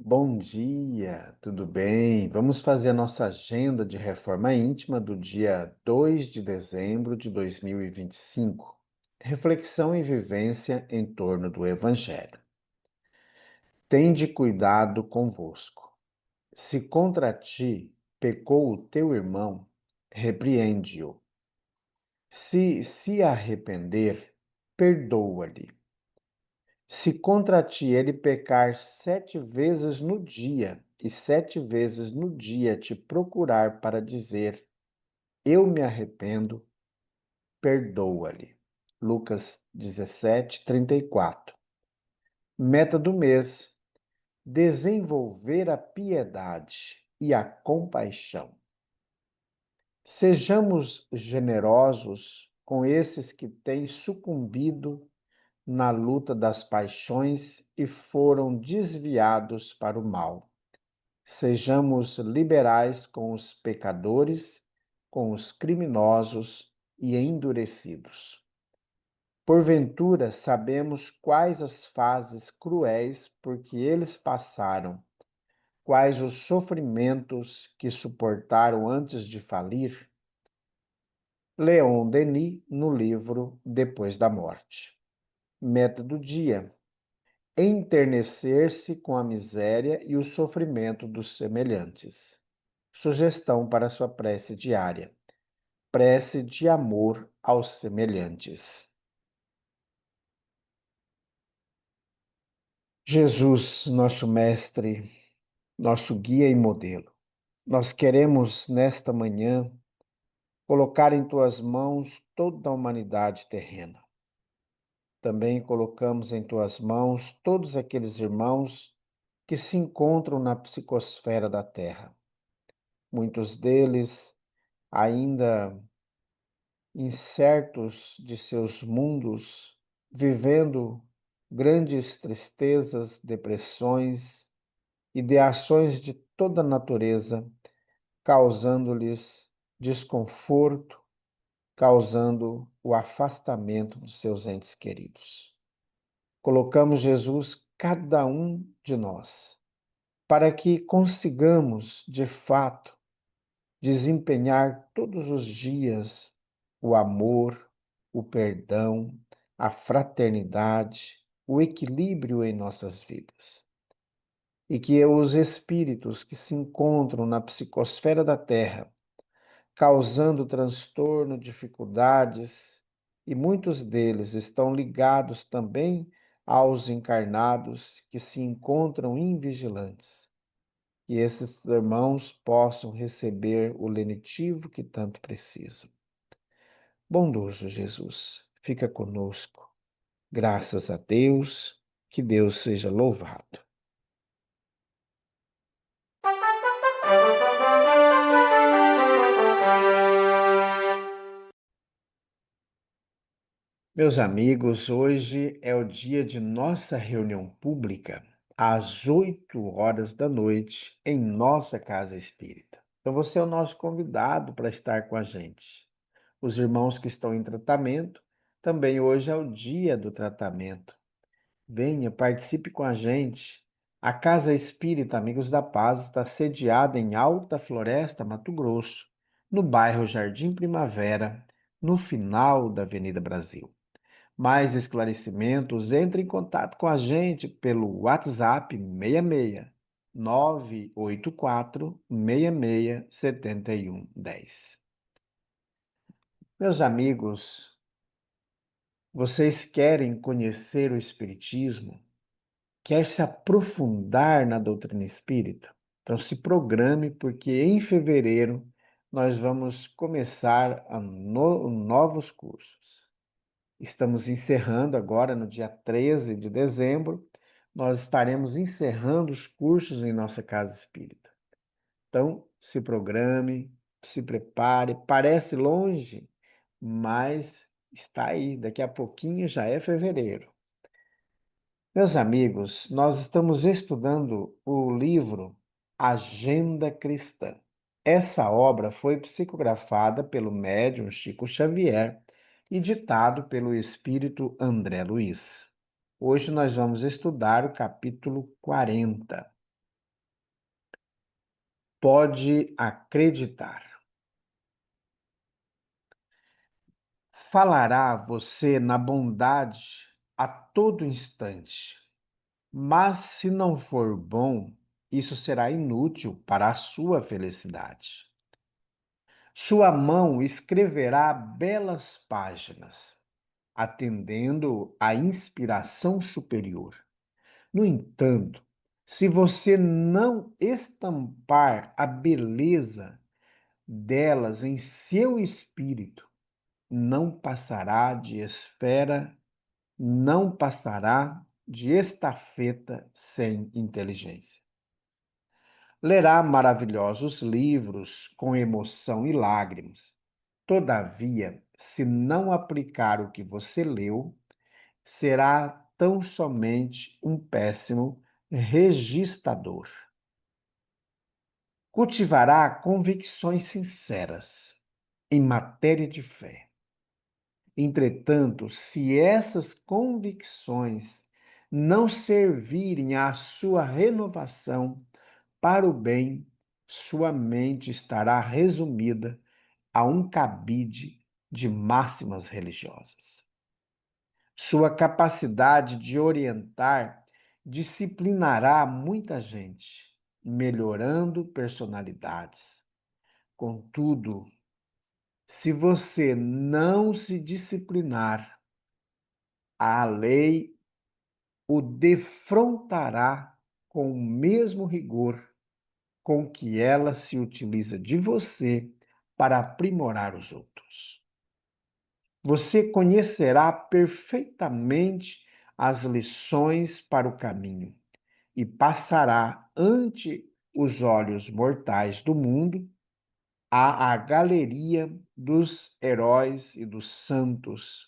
Bom dia, tudo bem? Vamos fazer a nossa agenda de reforma íntima do dia 2 de dezembro de 2025. Reflexão e vivência em torno do Evangelho. Tende cuidado convosco. Se contra ti pecou o teu irmão, repreende-o. Se arrepender, perdoa-lhe. Se contra ti ele pecar 7 vezes no dia, e 7 vezes no dia te procurar para dizer, eu me arrependo, perdoa-lhe. Lucas 17:34. Meta do mês: desenvolver a piedade e a compaixão. Sejamos generosos com esses que têm sucumbido na luta das paixões e foram desviados para o mal. Sejamos liberais com os pecadores, com os criminosos e endurecidos. Porventura, sabemos quais as fases cruéis por que eles passaram, quais os sofrimentos que suportaram antes de falir? Leon Denis, no livro Depois da Morte. Meta do dia: enternecer-se com a miséria e o sofrimento dos semelhantes. Sugestão para sua prece diária: prece de amor aos semelhantes. Jesus, nosso mestre, nosso guia e modelo, nós queremos nesta manhã colocar em tuas mãos toda a humanidade terrena. Também colocamos em tuas mãos todos aqueles irmãos que se encontram na psicosfera da Terra. Muitos deles ainda incertos de seus mundos, vivendo grandes tristezas, depressões, ideações de toda natureza, causando-lhes desconforto, causando o afastamento dos seus entes queridos. Colocamos Jesus, cada um de nós, para que consigamos, de fato, desempenhar todos os dias o amor, o perdão, a fraternidade, o equilíbrio em nossas vidas. E que os espíritos que se encontram na psicosfera da Terra, causando transtorno, dificuldades, e muitos deles estão ligados também aos encarnados que se encontram invigilantes, que esses irmãos possam receber o lenitivo que tanto precisam. Bondoso Jesus, fica conosco. Graças a Deus, que Deus seja louvado. Meus amigos, hoje é o dia de nossa reunião pública, às 8 horas da noite, em nossa casa espírita. Então, você é o nosso convidado para estar com a gente. Os irmãos que estão em tratamento, também hoje é o dia do tratamento. Venha, participe com a gente. A Casa Espírita Amigos da Paz está sediada em Alta Floresta, Mato Grosso, no bairro Jardim Primavera, no final da Avenida Brasil. Mais esclarecimentos, entre em contato com a gente pelo WhatsApp 66 984 66 7110. Meus amigos, vocês querem conhecer o Espiritismo? Quer se aprofundar na doutrina espírita? Então se programe, porque em fevereiro nós vamos começar novos cursos. Estamos encerrando agora no dia 13 de dezembro, nós estaremos encerrando os cursos em nossa casa espírita. Então se programe, se prepare, parece longe, mas está aí, daqui a pouquinho já é fevereiro. Meus amigos, nós estamos estudando o livro Agenda Cristã. Essa obra foi psicografada pelo médium Chico Xavier e ditado pelo espírito André Luiz. Hoje nós vamos estudar o capítulo 40. pode acreditar. Falará você na bondade a todo instante, mas se não for bom, isso será inútil para a sua felicidade. Sua mão escreverá belas páginas, atendendo à inspiração superior. No entanto, se você não estampar a beleza delas em seu espírito, não passará de esfera, não passará de estafeta sem inteligência. Lerá maravilhosos livros com emoção e lágrimas. Todavia, se não aplicar o que você leu, será tão somente um péssimo registrador. Cultivará convicções sinceras em matéria de fé. Entretanto, se essas convicções não servirem à sua renovação para o bem, sua mente estará resumida a um cabide de máximas religiosas. Sua capacidade de orientar disciplinará muita gente, melhorando personalidades. Contudo, se você não se disciplinar, a lei o defrontará com o mesmo rigor com que ela se utiliza de você para aprimorar os outros. Você conhecerá perfeitamente as lições para o caminho e passará ante os olhos mortais do mundo a galeria dos heróis e dos santos.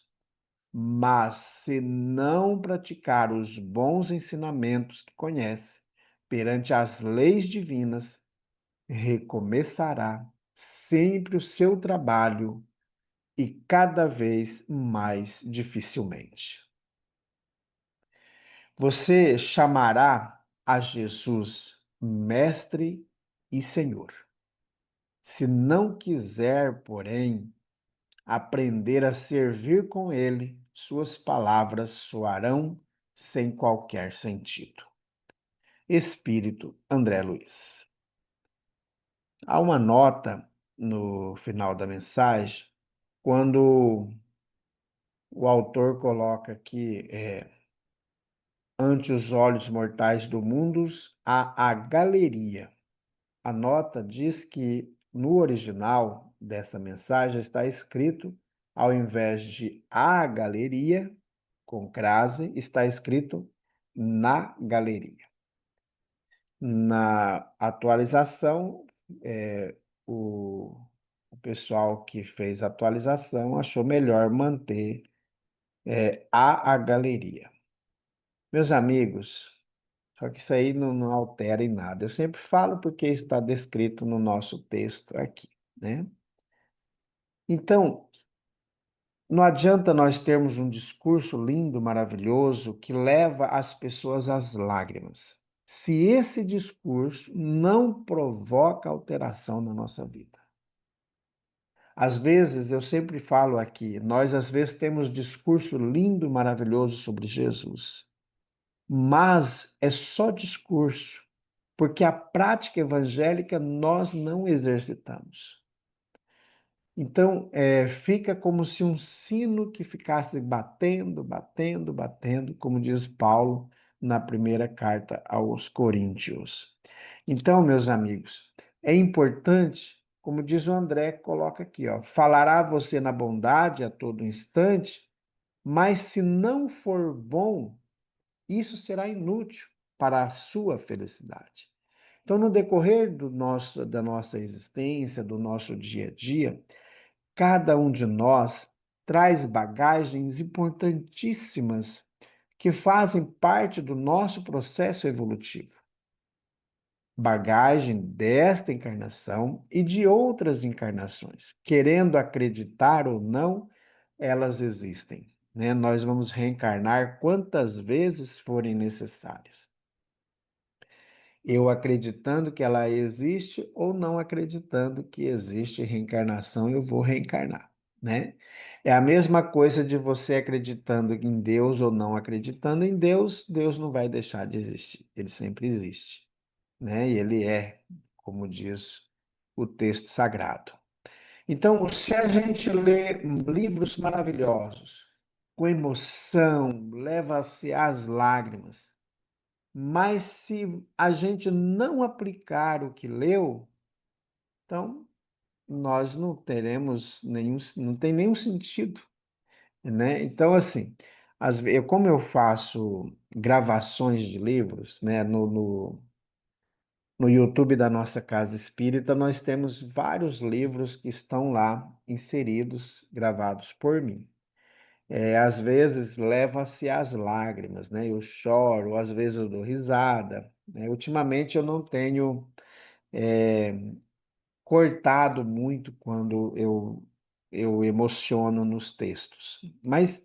Mas se não praticar os bons ensinamentos que conhece perante as leis divinas, recomeçará sempre o seu trabalho e cada vez mais dificilmente. Você chamará a Jesus Mestre e Senhor. Se não quiser, porém, aprender a servir com ele, suas palavras soarão sem qualquer sentido. Espírito André Luiz. Há uma nota no final da mensagem, quando o autor coloca que ante os olhos mortais do mundo há a galeria. A nota diz que no original dessa mensagem está escrito, ao invés de a galeria, com crase, está escrito na galeria. Na atualização, o, o pessoal que fez a atualização achou melhor manter a galeria. Meus amigos, só que isso aí não altera em nada. Eu sempre falo porque está descrito no nosso texto aqui, né? Então, não adianta nós termos um discurso lindo, maravilhoso, que leva as pessoas às lágrimas, se esse discurso não provoca alteração na nossa vida. Às vezes, eu sempre falo aqui, nós às vezes temos discurso lindo, maravilhoso sobre Jesus, mas é só discurso, porque a prática evangélica nós não exercitamos. Então, fica como se um sino que ficasse batendo, batendo, batendo, como diz Paulo na primeira carta aos Coríntios. Então, meus amigos, é importante, como diz o André, coloca aqui, ó, falará você na bondade a todo instante, mas se não for bom, isso será inútil para a sua felicidade. Então, no decorrer da nossa existência, do nosso dia a dia, cada um de nós traz bagagens importantíssimas que fazem parte do nosso processo evolutivo. Bagagem desta encarnação e de outras encarnações. Querendo acreditar ou não, elas existem, né? Nós vamos reencarnar quantas vezes forem necessárias. Eu acreditando que ela existe ou não acreditando que existe reencarnação, eu vou reencarnar, né? É a mesma coisa de você acreditando em Deus ou não acreditando em Deus, Deus não vai deixar de existir, ele sempre existe, né? E ele é, como diz o texto sagrado. Então, se a gente lê livros maravilhosos, com emoção, leva-se às lágrimas, mas se a gente não aplicar o que leu, então nós não teremos nenhum, não tem nenhum sentido, né? Então, assim, como eu faço gravações de livros, né, no YouTube da nossa Casa Espírita, nós temos vários livros que estão lá inseridos, gravados por mim. Às vezes leva-se às lágrimas, né? Eu choro, às vezes eu dou risada, né? Ultimamente eu não tenho cortado muito quando eu emociono nos textos, mas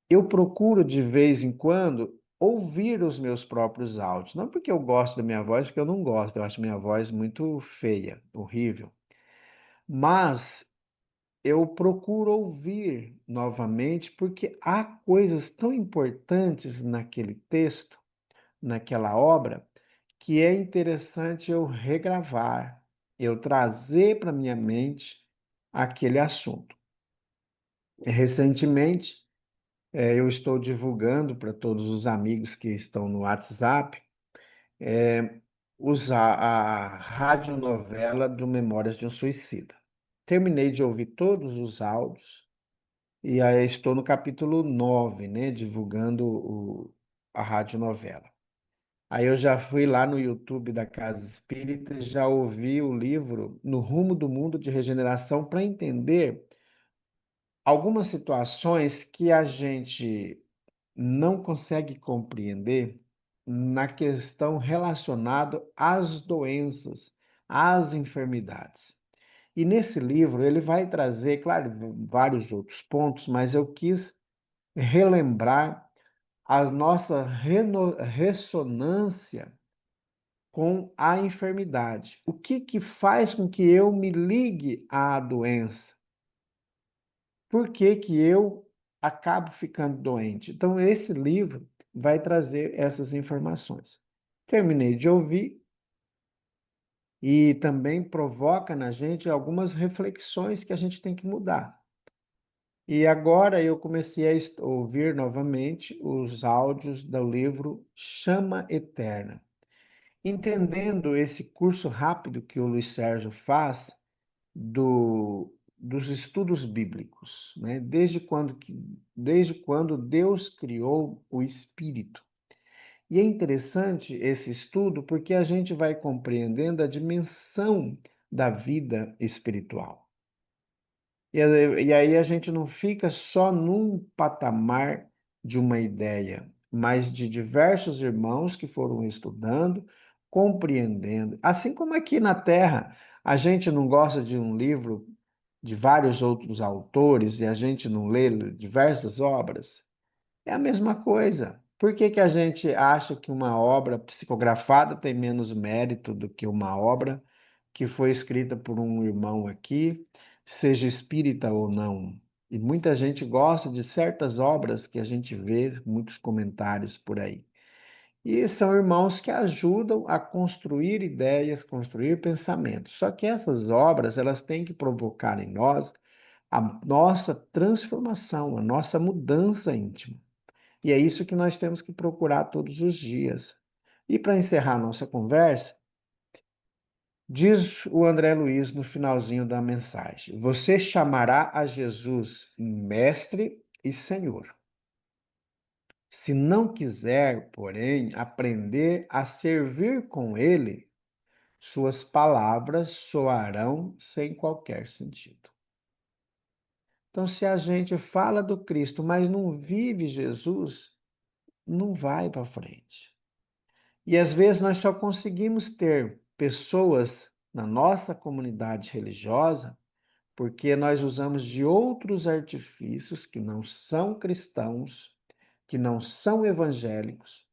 eu procuro de vez em quando ouvir os meus próprios áudios, não porque eu gosto da minha voz, porque eu não gosto, eu acho minha voz muito feia, horrível, mas eu procuro ouvir novamente porque há coisas tão importantes naquele texto, naquela obra, que é interessante eu regravar, eu trazer para minha mente aquele assunto. Recentemente, eu estou divulgando para todos os amigos que estão no WhatsApp, a radionovela do Memórias de um Suicida. Terminei de ouvir todos os áudios e aí estou no capítulo 9, né, divulgando a radionovela. Aí eu já fui lá no YouTube da Casa Espírita, já ouvi o livro No Rumo do Mundo de Regeneração para entender algumas situações que a gente não consegue compreender na questão relacionada às doenças, às enfermidades. E nesse livro ele vai trazer, claro, vários outros pontos, mas eu quis relembrar a nossa ressonância com a enfermidade. O que que faz com que eu me ligue à doença? Por que que eu acabo ficando doente? Então, esse livro vai trazer essas informações. Terminei de ouvir e também provoca na gente algumas reflexões que a gente tem que mudar. E agora eu comecei a ouvir novamente os áudios do livro Chama Eterna. Entendendo esse curso rápido que o Luiz Sérgio faz dos estudos bíblicos, né? Desde quando Deus criou o espírito. E é interessante esse estudo porque a gente vai compreendendo a dimensão da vida espiritual. E aí a gente não fica só num patamar de uma ideia, mas de diversos irmãos que foram estudando, compreendendo. Assim como aqui na Terra, a gente não gosta de um livro de vários outros autores e a gente não lê diversas obras, é a mesma coisa. Por que que a gente acha que uma obra psicografada tem menos mérito do que uma obra que foi escrita por um irmão aqui, seja espírita ou não? E muita gente gosta de certas obras que a gente vê muitos comentários por aí. E são irmãos que ajudam a construir ideias, construir pensamentos. Só que essas obras, elas têm que provocar em nós a nossa transformação, a nossa mudança íntima. E é isso que nós temos que procurar todos os dias. E para encerrar nossa conversa, diz o André Luiz no finalzinho da mensagem: Você chamará a Jesus Mestre e Senhor. Se não quiser, porém, aprender a servir com Ele, suas palavras soarão sem qualquer sentido. Então, se a gente fala do Cristo, mas não vive Jesus, não vai para frente. E às vezes nós só conseguimos ter pessoas na nossa comunidade religiosa porque nós usamos de outros artifícios que não são cristãos, que não são evangélicos,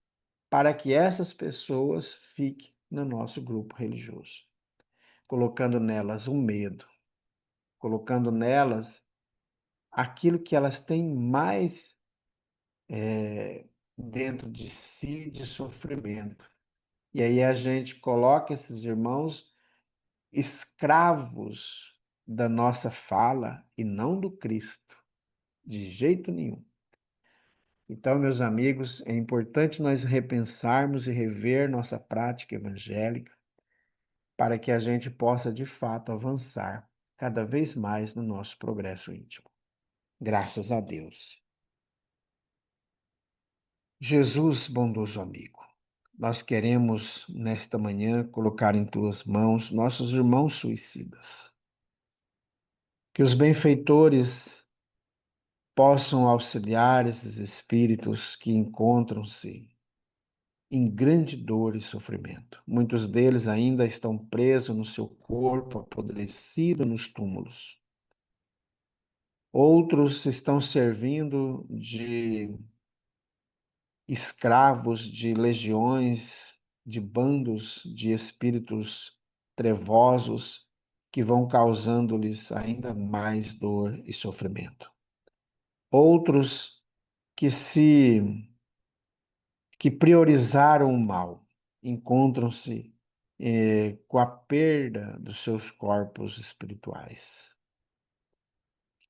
para que essas pessoas fiquem no nosso grupo religioso, colocando nelas o medo, colocando nelas aquilo que elas têm mais dentro de si de sofrimento. E aí a gente coloca esses irmãos escravos da nossa fala e não do Cristo, de jeito nenhum. Então, meus amigos, é importante nós repensarmos e rever nossa prática evangélica para que a gente possa, de fato, avançar cada vez mais no nosso progresso íntimo. Graças a Deus. Jesus, bondoso amigo, nós queremos, nesta manhã, colocar em tuas mãos nossos irmãos suicidas. Que os benfeitores possam auxiliar esses espíritos que encontram-se em grande dor e sofrimento. Muitos deles ainda estão presos no seu corpo, apodrecido nos túmulos. Outros estão servindo de escravos de legiões, de bandos de espíritos trevosos que vão causando-lhes ainda mais dor e sofrimento. Outros que se que priorizaram o mal encontram-se com a perda dos seus corpos espirituais.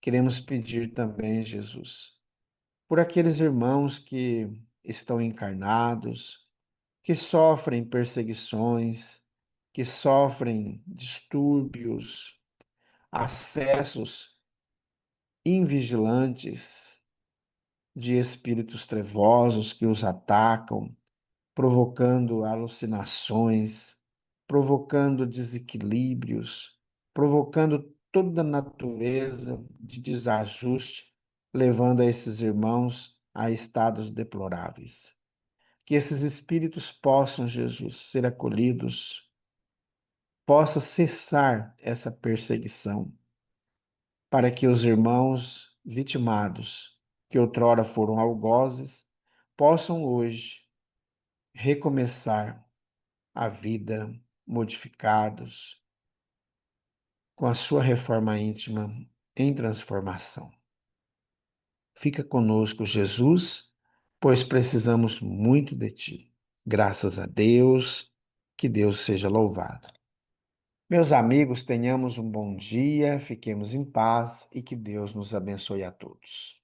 Queremos pedir também, Jesus, por aqueles irmãos que estão encarnados, que sofrem perseguições, que sofrem distúrbios, acessos invigilantes de espíritos trevosos que os atacam, provocando alucinações, provocando desequilíbrios, provocando toda a natureza de desajuste, levando a esses irmãos a estados deploráveis. Que esses espíritos possam, Jesus, ser acolhidos, possa cessar essa perseguição, para que os irmãos vitimados, que outrora foram algozes, possam hoje recomeçar a vida modificados, com a sua reforma íntima em transformação. Fica conosco, Jesus, pois precisamos muito de Ti. Graças a Deus, que Deus seja louvado. Meus amigos, tenhamos um bom dia, fiquemos em paz e que Deus nos abençoe a todos.